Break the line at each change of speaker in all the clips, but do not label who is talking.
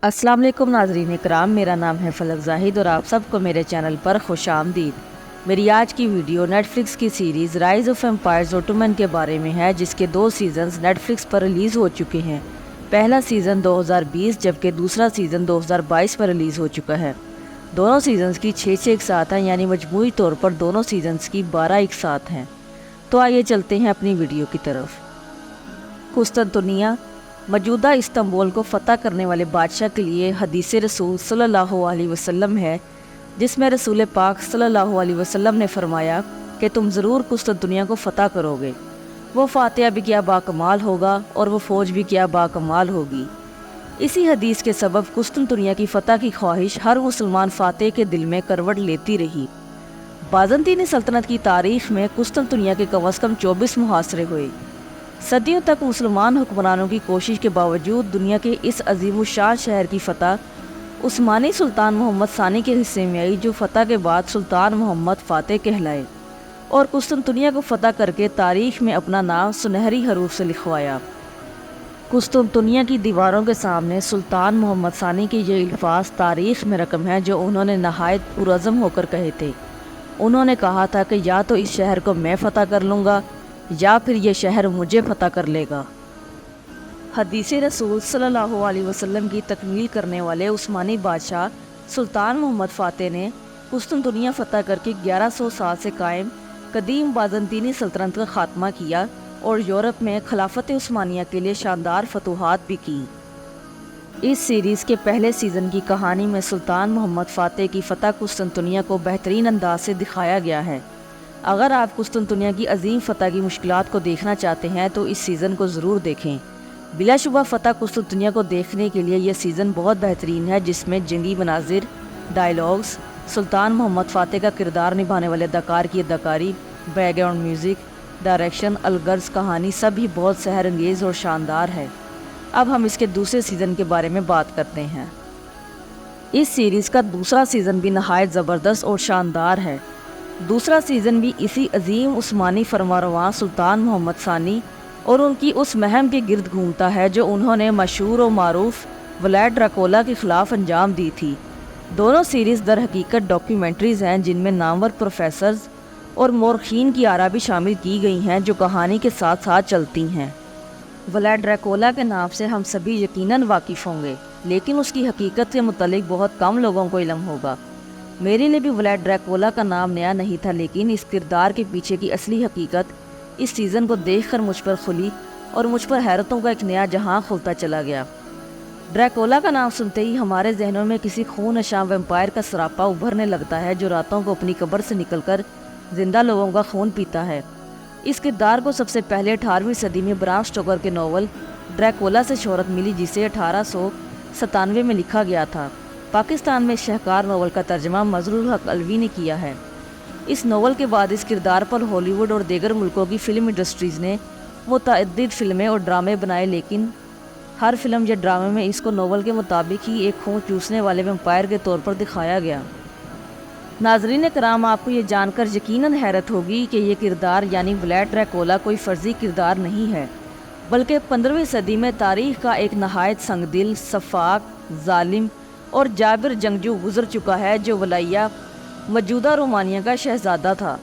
السلام علیکم ناظرین اکرام، میرا نام ہے فلک زاہد اور آپ سب کو میرے چینل پر خوش آمدید۔ میری آج کی ویڈیو نیٹ فلکس کی series rise of empires Ottoman کے بارے میں ہے، جس کے 2 سیزنز نیٹ فلکس پر ریلیز ہو چکے ہیں۔ پہلا سیزن 2020 جبکہ دوسرا سیزن 2022 پر ریلیز ہو چکا ہے۔ دونوں سیزنز کی 6 ایک ساتھ ہیں، یعنی مجموعی طور پر دونوں سیزنز کی 12 ایک ساتھ ہیں۔ تو آئیے چلتے ہیں اپنی ویڈیو کی طرف۔ قسطنطنیہ موجودہ استنبول کو فتح کرنے والے بادشاہ کے لیے حدیث رسول صلی اللہ علیہ وسلم ہے، جس میں رسول پاک صلی اللہ علیہ وسلم نے فرمایا کہ تم ضرور قسطنطنیہ کو فتح کرو گے۔ وہ فاتحہ بھی کیا باکمال ہوگا اور وہ فوج بھی کیا باکمال ہوگی۔ اسی حدیث کے سبب قسطنطنیہ کی فتح کی خواہش ہر مسلمان فاتح کے دل میں کروٹ لیتی رہی۔ بازنطینی سلطنت کی تاریخ میں قسطنطنیہ کے کم از کم 24 محاصرے ہوئے۔ صدیوں تک مسلمان حکمرانوں کی کوشش کے باوجود دنیا کے اس عظیم الشان شہر کی فتح عثمانی سلطان محمد ثانی کے حصے میں آئی، جو فتح کے بعد سلطان محمد فاتح کہلائے اور قسطنطنیہ کو فتح کر کے تاریخ میں اپنا نام سنہری حروف سے لکھوایا۔ قسطنطنیہ کی دیواروں کے سامنے سلطان محمد ثانی کے یہ الفاظ تاریخ میں رقم ہیں، جو انہوں نے نہایت پرعزم ہو کر کہے تھے۔ انہوں نے کہا تھا کہ یا تو اس شہر کو میں فتح کر لوں گا یا پھر یہ شہر مجھے فتح کر لے گا۔ حدیث رسول صلی اللہ علیہ وسلم کی تکمیل کرنے والے عثمانی بادشاہ سلطان محمد فاتح نے قسطنطنیہ فتح کر کے 1100 سال سے قائم قدیم بازنطینی سلطنت کا خاتمہ کیا اور یورپ میں خلافت عثمانیہ کے لیے شاندار فتوحات بھی کی۔ اس سیریز کے پہلے سیزن کی کہانی میں سلطان محمد فاتح کی فتح قسطنطنیہ کو بہترین انداز سے دکھایا گیا ہے۔ اگر آپ قسطنطنیہ کی عظیم فتح کی مشکلات کو دیکھنا چاہتے ہیں تو اس سیزن کو ضرور دیکھیں۔ بلا شبہ فتح قسطنطنیہ کو دیکھنے کے لیے یہ سیزن بہت بہترین ہے، جس میں جنگی مناظر، ڈائیلاگز، سلطان محمد فاتح کا کردار نبھانے والے اداکار کی اداکاری، بیک گراؤنڈ میوزک، ڈائریکشن، الغرض کہانی سب ہی بہت سحر انگیز اور شاندار ہے۔ اب ہم اس کے دوسرے سیزن کے بارے میں بات کرتے ہیں۔ اس سیریز کا دوسرا سیزن بھی نہایت زبردست اور شاندار ہے۔ دوسرا سیزن بھی اسی عظیم عثمانی فرمانرواں سلطان محمد ثانی اور ان کی اس مہم کے گرد گھومتا ہے جو انہوں نے مشہور و معروف ولیڈ ڈریکولا کے خلاف انجام دی تھی۔ دونوں سیریز در حقیقت ڈاکیومنٹریز ہیں، جن میں نامور پروفیسرز اور مورخین کی آراء بھی شامل کی گئی ہیں جو کہانی کے ساتھ ساتھ چلتی ہیں۔ ولیڈ ڈریکولا کے نام سے ہم سبھی یقیناً واقف ہوں گے، لیکن اس کی حقیقت کے متعلق بہت کم لوگوں کو علم ہوگا۔ میرے لیے بھی ولیڈ ڈریکولا کا نام نیا نہیں تھا، لیکن اس کردار کے پیچھے کی اصلی حقیقت اس سیزن کو دیکھ کر مجھ پر کھلی اور مجھ پر حیرتوں کا ایک نیا جہاں کھلتا چلا گیا۔ ڈریکولا کا نام سنتے ہی ہمارے ذہنوں میں کسی خون نشاں ویمپائر کا سراپا ابھرنے لگتا ہے، جو راتوں کو اپنی قبر سے نکل کر زندہ لوگوں کا خون پیتا ہے۔ اس کردار کو سب سے پہلے 18ویں صدی میں برام سٹوکر کے ناول ڈریکولا سے شہرت ملی، جسے 1897 میں لکھا گیا تھا۔ پاکستان میں شہکار ناول کا ترجمہ مظہور الحق علوی نے کیا ہے۔ اس ناول کے بعد اس کردار پر ہالی ووڈ اور دیگر ملکوں کی فلم انڈسٹریز نے متعدد فلمیں اور ڈرامے بنائے، لیکن ہر فلم یا ڈرامے میں اس کو ناول کے مطابق ہی ایک خون چوسنے والے ویمپائر کے طور پر دکھایا گیا۔ ناظرین کرام، آپ کو یہ جان کر یقیناً حیرت ہوگی کہ یہ کردار یعنی ولیڈ ڈریکولا کوئی فرضی کردار نہیں ہے، بلکہ 15ویں صدی میں تاریخ کا ایک نہایت سنگ دل، سفاک، ظالم اور جابر جنگجو گزر چکا ہے، جو ولیہ موجودہ رومانیہ کا شہزادہ تھا،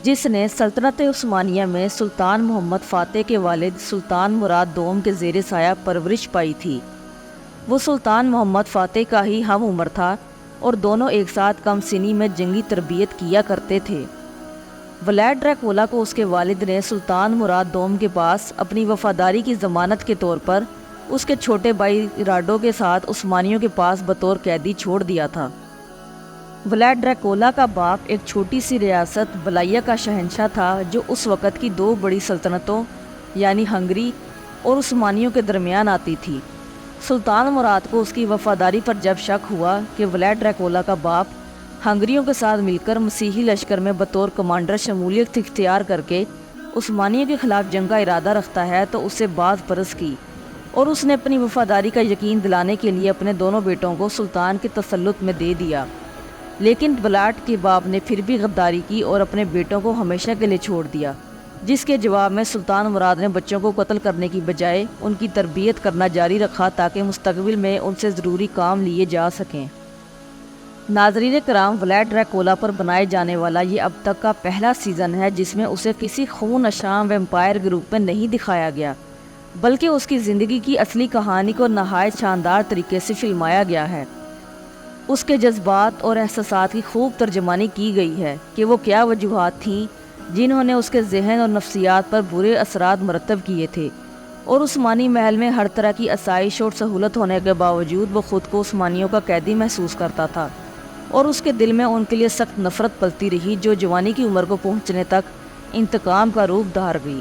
جس نے سلطنت عثمانیہ میں سلطان محمد فاتح کے والد سلطان مراد دوم کے زیر سایہ پرورش پائی تھی۔ وہ سلطان محمد فاتح کا ہی ہم عمر تھا اور دونوں ایک ساتھ کم سنی میں جنگی تربیت کیا کرتے تھے۔ ولیڈ ڈریکولا کو اس کے والد نے سلطان مراد دوم کے پاس اپنی وفاداری کی ضمانت کے طور پر اس کے چھوٹے بھائی راڈو کے ساتھ عثمانیوں کے پاس بطور قیدی چھوڑ دیا تھا۔ ولیڈ ڈریکولا کا باپ ایک چھوٹی سی ریاست ولیہ کا شہنشاہ تھا، جو اس وقت کی 2 بڑی سلطنتوں یعنی ہنگری اور عثمانیوں کے درمیان آتی تھی۔ سلطان مراد کو اس کی وفاداری پر جب شک ہوا کہ ولیڈ ڈریکولا کا باپ ہنگریوں کے ساتھ مل کر مسیحی لشکر میں بطور کمانڈر شمولیت اختیار کر کے عثمانیوں کے خلاف جنگ کا ارادہ رکھتا ہے، تو اس سے باز پرس کی اور اس نے اپنی وفاداری کا یقین دلانے کے لیے اپنے دونوں بیٹوں کو سلطان کے تسلط میں دے دیا۔ لیکن ولیڈ کے باپ نے پھر بھی غداری کی اور اپنے بیٹوں کو ہمیشہ کے لیے چھوڑ دیا۔ جس کے جواب میں سلطان مراد نے بچوں کو قتل کرنے کی بجائے ان کی تربیت کرنا جاری رکھا تاکہ مستقبل میں ان سے ضروری کام لیے جا سکیں۔ ناظرین کرام، ولیڈ ڈریکولا پر بنائے جانے والا یہ اب تک کا پہلا سیزن ہے جس میں اسے کسی خون نشان ویمپائر گروپ میں نہیں دکھایا گیا، بلکہ اس کی زندگی کی اصلی کہانی کو نہایت شاندار طریقے سے فلمایا گیا ہے۔ اس کے جذبات اور احساسات کی خوب ترجمانی کی گئی ہے کہ وہ کیا وجوہات تھیں جنہوں نے اس کے ذہن اور نفسیات پر برے اثرات مرتب کیے تھے، اور عثمانی محل میں ہر طرح کی آسائش اور سہولت ہونے کے باوجود وہ خود کو عثمانیوں کا قیدی محسوس کرتا تھا، اور اس کے دل میں ان کے لیے سخت نفرت پلتی رہی جو جوانی کی عمر کو پہنچنے تک انتقام کا روپ دھار گئی۔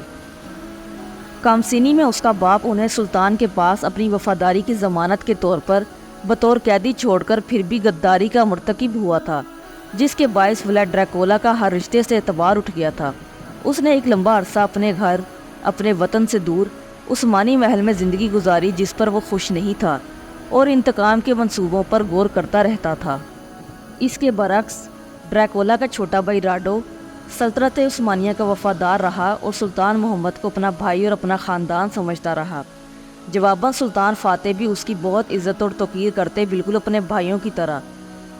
کامسینی میں اس کا باپ انہیں سلطان کے پاس اپنی وفاداری کی ضمانت کے طور پر بطور قیدی چھوڑ کر پھر بھی غداری کا مرتکب ہوا تھا، جس کے باعث ولیڈ ڈریکولا کا ہر رشتے سے اعتبار اٹھ گیا تھا۔ اس نے ایک لمبا عرصہ اپنے گھر، اپنے وطن سے دور عثمانی محل میں زندگی گزاری جس پر وہ خوش نہیں تھا، اور انتقام کے منصوبوں پر غور کرتا رہتا تھا۔ اس کے برعکس ڈریکولا کا چھوٹا بھائی راڈو سلطنت عثمانیہ کا وفادار رہا اور سلطان محمد کو اپنا بھائی اور اپنا خاندان سمجھتا رہا۔ جواباً سلطان فاتح بھی اس کی بہت عزت اور توقیر کرتے، بالکل اپنے بھائیوں کی طرح۔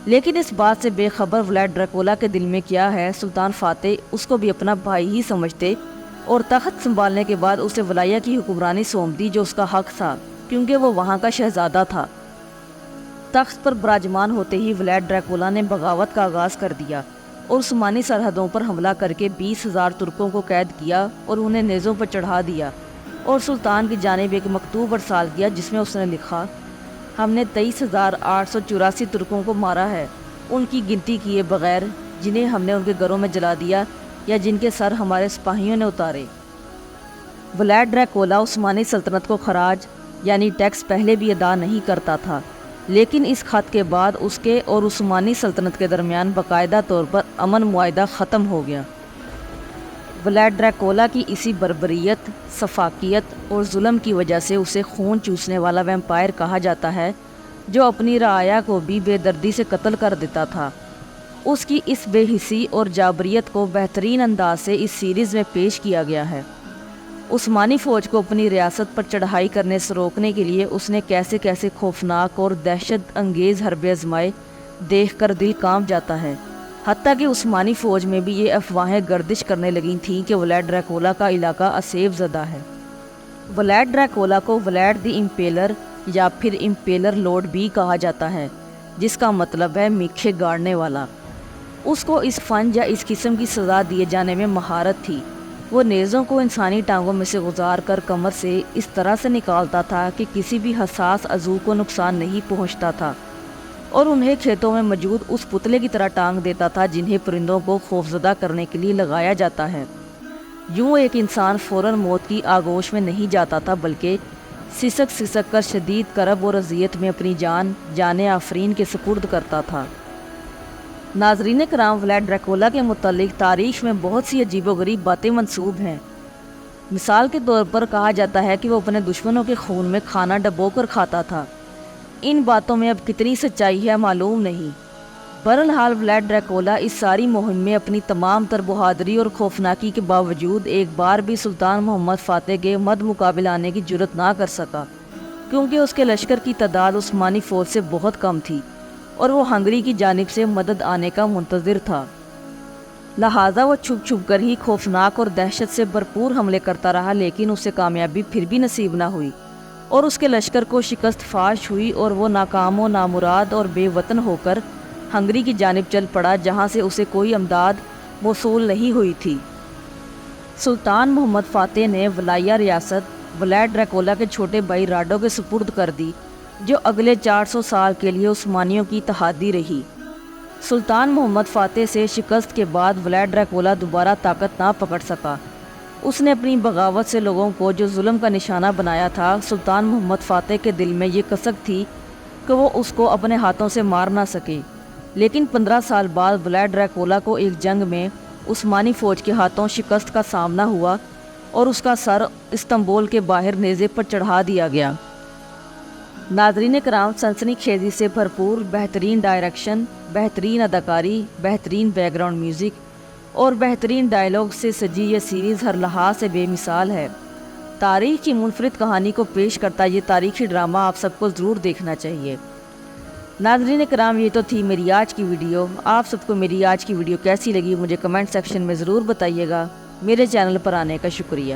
لیکن اس بات سے بے خبر ولیڈ ڈریکولا کے دل میں کیا ہے، سلطان فاتح اس کو بھی اپنا بھائی ہی سمجھتے اور تخت سنبھالنے کے بعد اسے ولایہ کی حکمرانی سونپ دی جو اس کا حق تھا، کیونکہ وہ وہاں کا شہزادہ تھا۔ تخت پر براجمان ہوتے ہی ولیڈ ڈریکولا نے بغاوت کا آغاز کر دیا اور عثمانی سرحدوں پر حملہ کر کے 20,000 ترکوں کو قید کیا اور انہیں نیزوں پر چڑھا دیا، اور سلطان کی جانب ایک مکتوب ارسال کیا جس میں اس نے لکھا: ہم نے 23,884 ترکوں کو مارا ہے، ان کی گنتی کیے بغیر، جنہیں ہم نے ان کے گھروں میں جلا دیا یا جن کے سر ہمارے سپاہیوں نے اتارے۔ ولیڈ ڈریکولا عثمانی سلطنت کو خراج یعنی ٹیکس پہلے بھی ادا نہیں کرتا تھا، لیکن اس خط کے بعد اس کے اور عثمانی سلطنت کے درمیان باقاعدہ طور پر امن معاہدہ ختم ہو گیا۔ ولیڈ ڈریکولا کی اسی بربریت، سفاکیت اور ظلم کی وجہ سے اسے خون چوسنے والا ویمپائر کہا جاتا ہے، جو اپنی رعایا کو بھی بے دردی سے قتل کر دیتا تھا۔ اس کی اس بے حسی اور جابریت کو بہترین انداز سے اس سیریز میں پیش کیا گیا ہے۔ عثمانی فوج کو اپنی ریاست پر چڑھائی کرنے سے روکنے کے لیے اس نے کیسے کیسے خوفناک اور دہشت انگیز حربے آزمائے، دیکھ کر دل کانپ جاتا ہے۔ حتیٰ کہ عثمانی فوج میں بھی یہ افواہیں گردش کرنے لگی تھیں کہ ولیڈ ڈریکولا کا علاقہ اسیب زدہ ہے۔ ولیڈ ڈریکولا کو ولیڈ دی امپیلر یا پھر امپیلر لورڈ بھی کہا جاتا ہے، جس کا مطلب ہے میخے گاڑنے والا۔ اس کو اس فن یا اس قسم کی سزا دیے جانے میں مہارت تھی۔ وہ نیزوں کو انسانی ٹانگوں میں سے گزار کر کمر سے اس طرح سے نکالتا تھا کہ کسی بھی حساس عضو کو نقصان نہیں پہنچتا تھا، اور انہیں کھیتوں میں موجود اس پتلے کی طرح ٹانگ دیتا تھا جنہیں پرندوں کو خوفزدہ کرنے کے لیے لگایا جاتا ہے۔ یوں ایک انسان فوراً موت کی آغوش میں نہیں جاتا تھا، بلکہ سسک سسک کر شدید کرب اور اذیت میں اپنی جان آفرین کے سپرد کرتا تھا۔ ناظرین کرام، ولیڈ ڈریکولا کے متعلق تاریخ میں بہت سی عجیب و غریب باتیں منسوب ہیں۔ مثال کے طور پر کہا جاتا ہے کہ وہ اپنے دشمنوں کے خون میں کھانا ڈبو کر کھاتا تھا۔ ان باتوں میں اب کتنی سچائی ہے معلوم نہیں۔ بہرحال ولیڈ ڈریکولا اس ساری مہم میں اپنی تمام تر بہادری اور خوفناکی کے باوجود ایک بار بھی سلطان محمد فاتح کے مد مقابل آنے کی جرت نہ کر سکا، کیونکہ اس کے لشکر کی تعداد عثمانی فوج سے بہت کم تھی اور وہ ہنگری کی جانب سے مدد آنے کا منتظر تھا۔ لہٰذا وہ چھپ چھپ کر ہی خوفناک اور دہشت سے بھرپور حملے کرتا رہا، لیکن اسے کامیابی پھر بھی نصیب نہ ہوئی اور اس کے لشکر کو شکست فاش ہوئی اور وہ ناکام و نامراد اور بے وطن ہو کر ہنگری کی جانب چل پڑا، جہاں سے اسے کوئی امداد موصول نہیں ہوئی تھی۔ سلطان محمد فاتح نے ولایہ ریاست ولیڈ ڈریکولا کے چھوٹے بھائی راڈو کے سپرد کر دی، جو اگلے 400 سال کے لیے عثمانیوں کی تحادی رہی۔ سلطان محمد فاتح سے شکست کے بعد ولیڈ ڈریکولا دوبارہ طاقت نہ پکڑ سکا۔ اس نے اپنی بغاوت سے لوگوں کو جو ظلم کا نشانہ بنایا تھا۔ سلطان محمد فاتح کے دل میں یہ کسک تھی کہ وہ اس کو اپنے ہاتھوں سے مار نہ سکے، لیکن 15 سال بعد ولیڈ ڈریکولا کو ایک جنگ میں عثمانی فوج کے ہاتھوں شکست کا سامنا ہوا اور اس کا سر استنبول کے باہر نیزے پر چڑھا دیا گیا۔ ناظرین کرام، سنسنی خیزی سے بھرپور بہترین ڈائریکشن، بہترین اداکاری، بہترین بیک گراؤنڈ میوزک اور بہترین ڈائیلاگ سے سجی یہ سیریز ہر لحاظ سے بے مثال ہے۔ تاریخ کی منفرد کہانی کو پیش کرتا یہ تاریخی ڈرامہ آپ سب کو ضرور دیکھنا چاہیے۔ ناظرین کرام، یہ تو تھی میری آج کی ویڈیو۔ آپ سب کو میری آج کی ویڈیو کیسی لگی مجھے کمنٹ سیکشن میں ضرور بتائیے گا۔ میرے چینل پر آنے کا شکریہ۔